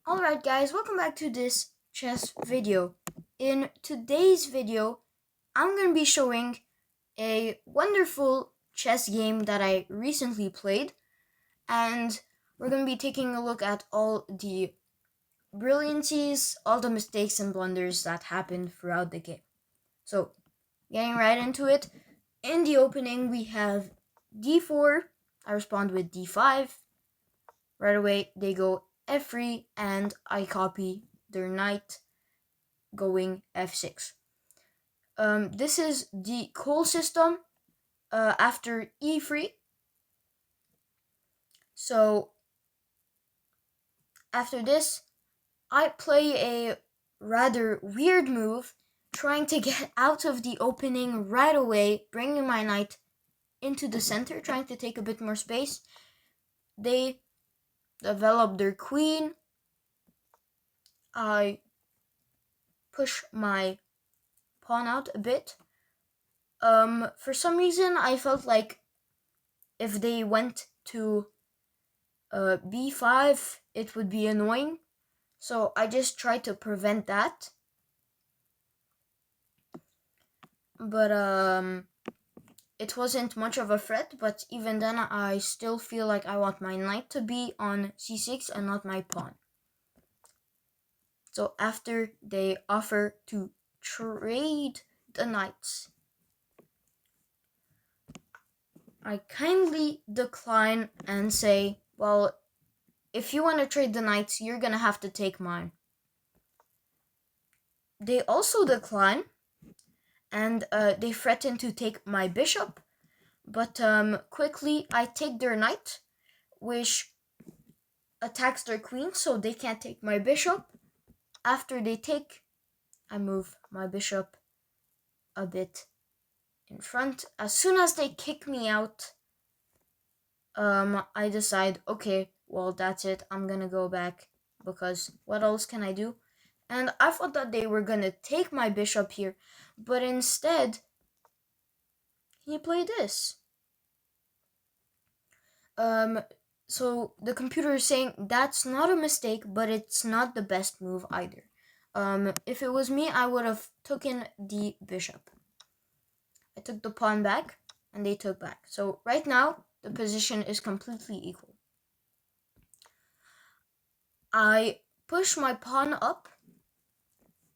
Alright guys, welcome back to this chess video. In today's video, I'm going to be showing a wonderful chess game that I recently played, and we're going to be taking a look at all the brilliancies, all the mistakes and blunders that happened throughout the game. So, getting right into it, in the opening we have d4, I respond with d5. Right away they go f3 and I copy their knight going f6. This is the Cole system after e3. So after this, I play a rather weird move, trying to get out of the opening right away, bringing my knight into the center, trying to take a bit more space. They develop their queen. I push my pawn out a bit. For some reason, I felt like if they went to b5, it would be annoying. So I just tried to prevent that. But it wasn't much of a threat. But even then, I still feel like I want my knight to be on c6 and not my pawn. So after they offer to trade the knights, I kindly decline and say, well, if you want to trade the knights, you're gonna have to take mine. They also decline, and they threaten to take my bishop, but quickly I take their knight, which attacks their queen, so they can't take my bishop. After they take, I move my bishop a bit in front. As soon as they kick me out, I decide, okay, well, that's it. I'm gonna go back, because what else can I do? And I thought that they were gonna take my bishop here, but instead, he played this. So the computer is saying that's not a mistake, but it's not the best move either. If it was me, I would have taken the bishop. I took the pawn back, and they took back. So right now, the position is completely equal. I push my pawn up,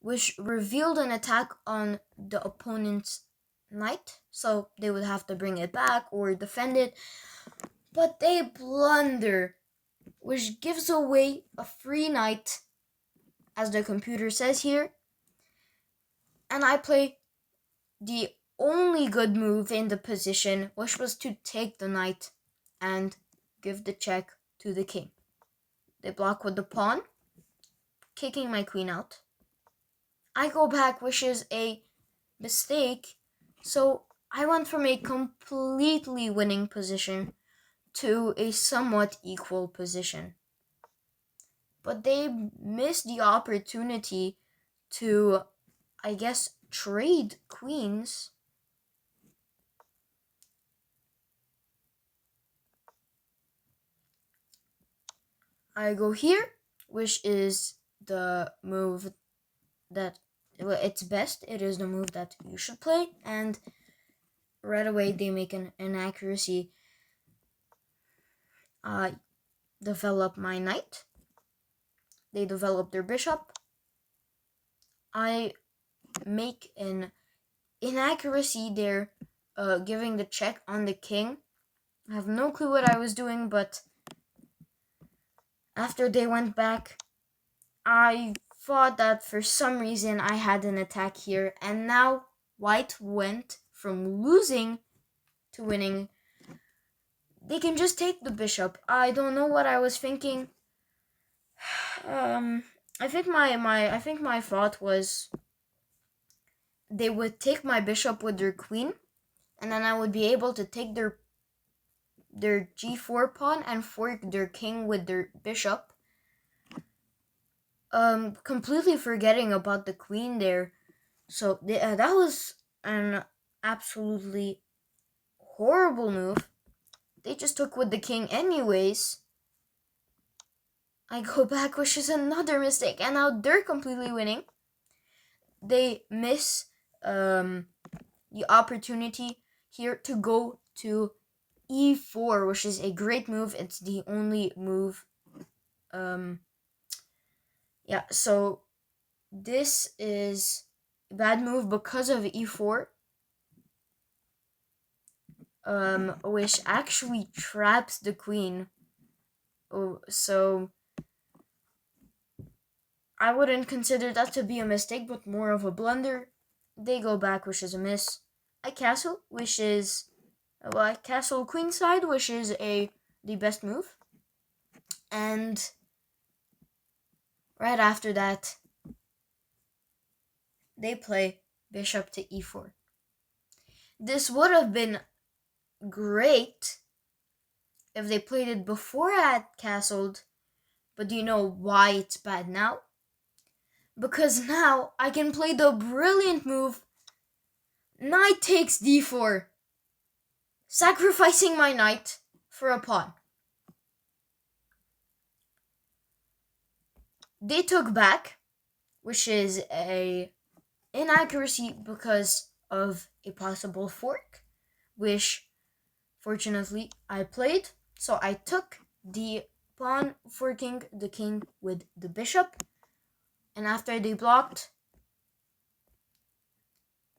which revealed an attack on the opponent's knight, so they would have to bring it back or defend it. But they blunder, which gives away a free knight, as the computer says here. And I play the only good move in the position, which was to take the knight and give the check to the king. They block with the pawn, kicking my queen out. I go back, which is a mistake. So I went from a completely winning position to a somewhat equal position. But they missed the opportunity to, I guess, trade queens. I go here, which is the move that, well, it's best. It is the move that you should play. And right away they make an inaccuracy. I develop my knight. They develop their bishop. I make an inaccuracy there, giving the check on the king. I have no clue what I was doing, but after they went back, I thought that for some reason I had an attack here, and now white went from losing to winning. They can just take the bishop. I don't know what I was thinking. I think my thought was they would take my bishop with their queen, and then I would be able to take their g4 pawn and fork their king with their bishop. Completely forgetting about the queen there. So that was an absolutely horrible move. They just took with the king anyways. I go back, which is another mistake, and now they're completely winning. They miss the opportunity here to go to e4, which is a great move. It's the only move. Yeah, so this is a bad move because of e4, which actually traps the queen. Oh, so I wouldn't consider that to be a mistake, but more of a blunder. They go back, which is a miss. I castle, which is I castle queenside, which is the best move. And right after that, they play bishop to e4. This would have been great if they played it before I had castled, but do you know why it's bad now? Because now I can play the brilliant move knight takes d4, sacrificing my knight for a pawn. They took back, which is a inaccuracy because of a possible fork, which fortunately I played. So I took the pawn, forking the king with the bishop, and after they blocked,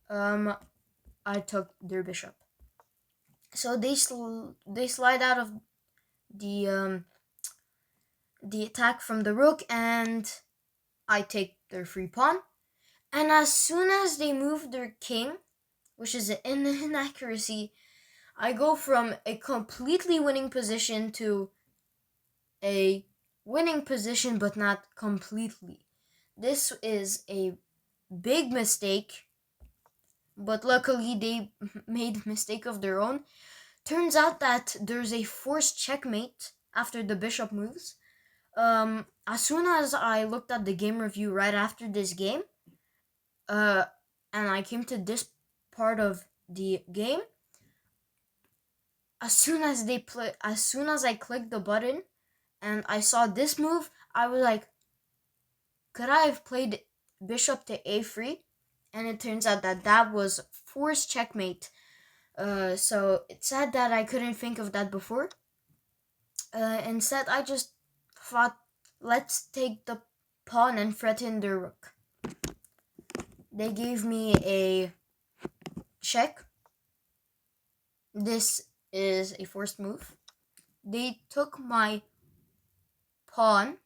I took their bishop. So they slide out of the attack from the rook, and I take their free pawn. And as soon as they move their king, which is an inaccuracy, I go from a completely winning position to a winning position, but not completely. This is a big mistake, but luckily they made a mistake of their own. Turns out that there's a forced checkmate after the bishop moves. As soon as I looked at the game review right after this game, and I came to this part of the game, as soon as I clicked the button and I saw this move, I was like, could I have played bishop to a3? And it turns out that that was forced checkmate. So it's sad that I couldn't think of that before. Instead, I just thought, let's take the pawn and threaten the rook. They gave me a check. This is a forced move. They took my pawn.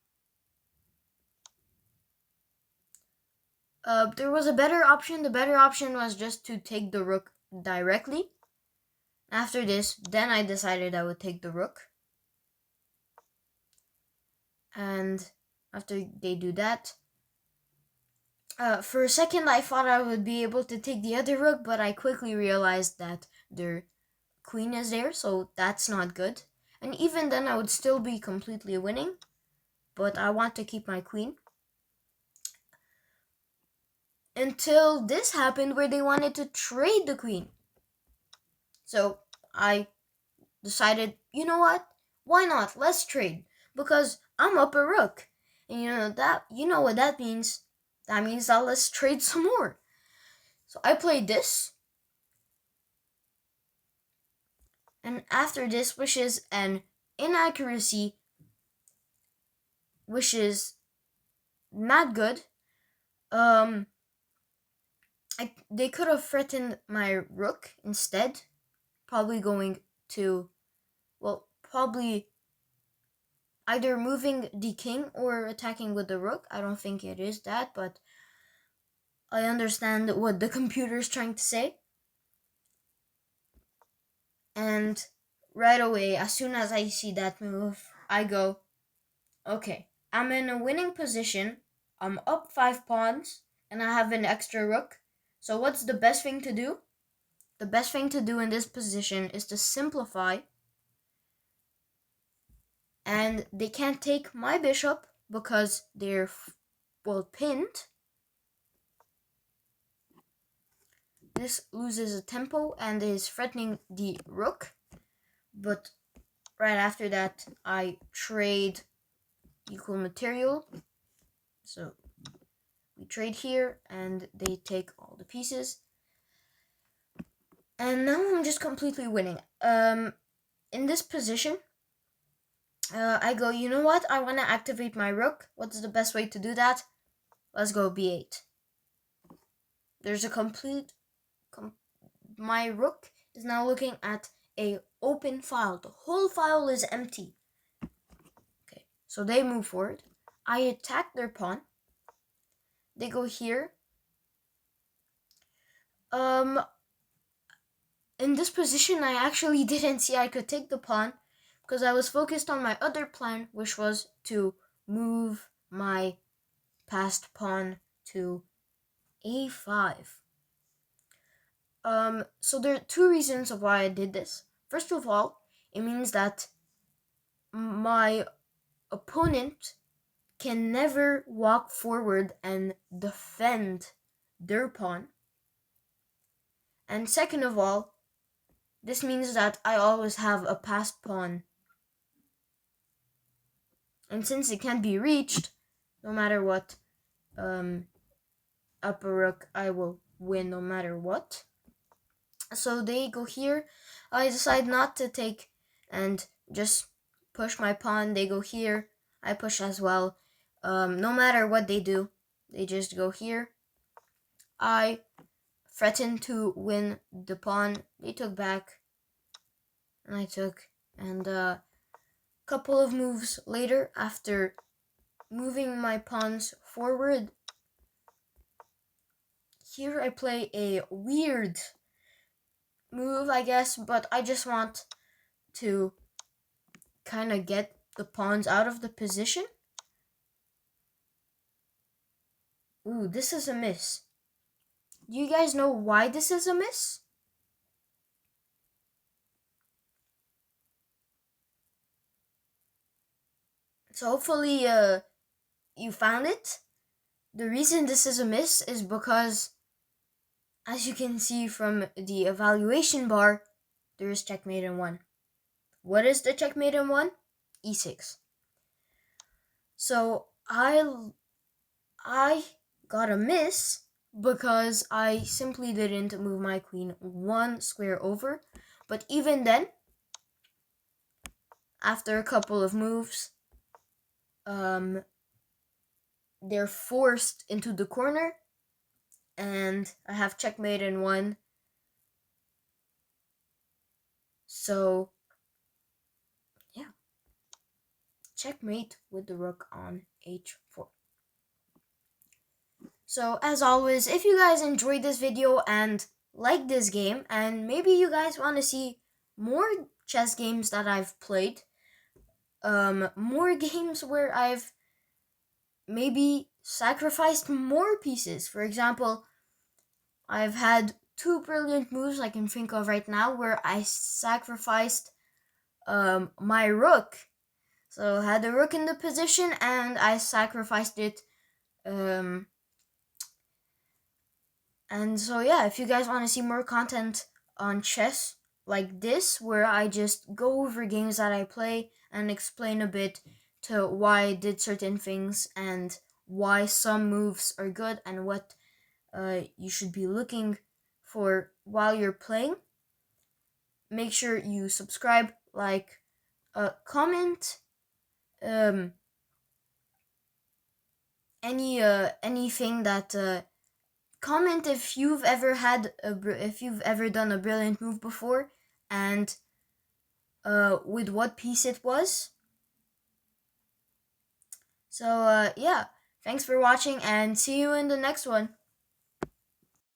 There was a better option. The better option was just to take the rook directly. After this, then I decided I would take the rook. And after they do that, for a second I thought I would be able to take the other rook, but I quickly realized that their queen is there, so that's not good. And even then I would still be completely winning, but I want to keep my queen. Until this happened where they wanted to trade the queen. So I decided, you know what? Why not? Let's trade. Because I'm up a rook. And you know what that means. That means that let's trade some more. So I played this. And after this, which is an inaccuracy, which is not good, they could have threatened my rook instead. Probably going to, probably either moving the king or attacking with the rook. I don't think it is that, but I understand what the computer is trying to say. And right away, as soon as I see that move, I go, okay, I'm in a winning position. I'm up 5 pawns, and I have an extra rook. So what's the best thing to do? The best thing to do in this position is to simplify. And they can't take my bishop because they're, pinned. This loses a tempo and is threatening the rook. But right after that, I trade equal material. So we trade here and they take all the pieces. And now I'm just completely winning. In this position, I go, you know what? I want to activate my rook. What's the best way to do that? Let's go b8. There's a my rook is now looking at a open file. The whole file is empty. Okay, so they move forward. I attack their pawn. They go here. In this position, I actually didn't see I could take the pawn because I was focused on my other plan, which was to move my passed pawn to a5. So there are two reasons of why I did this. First of all, it means that my opponent can never walk forward and defend their pawn. And second of all, this means that I always have a passed pawn. And since it can't be reached, no matter what, upper rook, I will win no matter what. So they go here. I decide not to take and just push my pawn. They go here. I push as well. No matter what they do, they just go here. I threatened to win the pawn. They took back, and I took. And a couple of moves later, after moving my pawns forward, here I play a weird move, I guess, but I just want to kind of get the pawns out of the position. Ooh, this is a miss. Do you guys know why this is a miss? So hopefully you found it. The reason this is a miss is because, as you can see from the evaluation bar, there is checkmate in 1. What is the checkmate in 1? e6. So I got a miss because I simply didn't move my queen 1 square over. But even then, after a couple of moves, they're forced into the corner, and I have checkmate in 1. So yeah, checkmate with the rook on h4. So as always, if you guys enjoyed this video and like this game, and maybe you guys want to see more chess games that I've played, more games where I've maybe sacrificed more pieces. For example, I've had 2 brilliant moves I can think of right now where I sacrificed my rook. So I had the rook in the position and I sacrificed it. And so yeah, if you guys want to see more content on chess like this, where I just go over games that I play and explain a bit to why I did certain things and why some moves are good and what you should be looking for while you're playing, make sure you subscribe, like, comment, anything that comment if you've ever done a brilliant move before and with what piece it was. So yeah, thanks for watching and see you in the next one.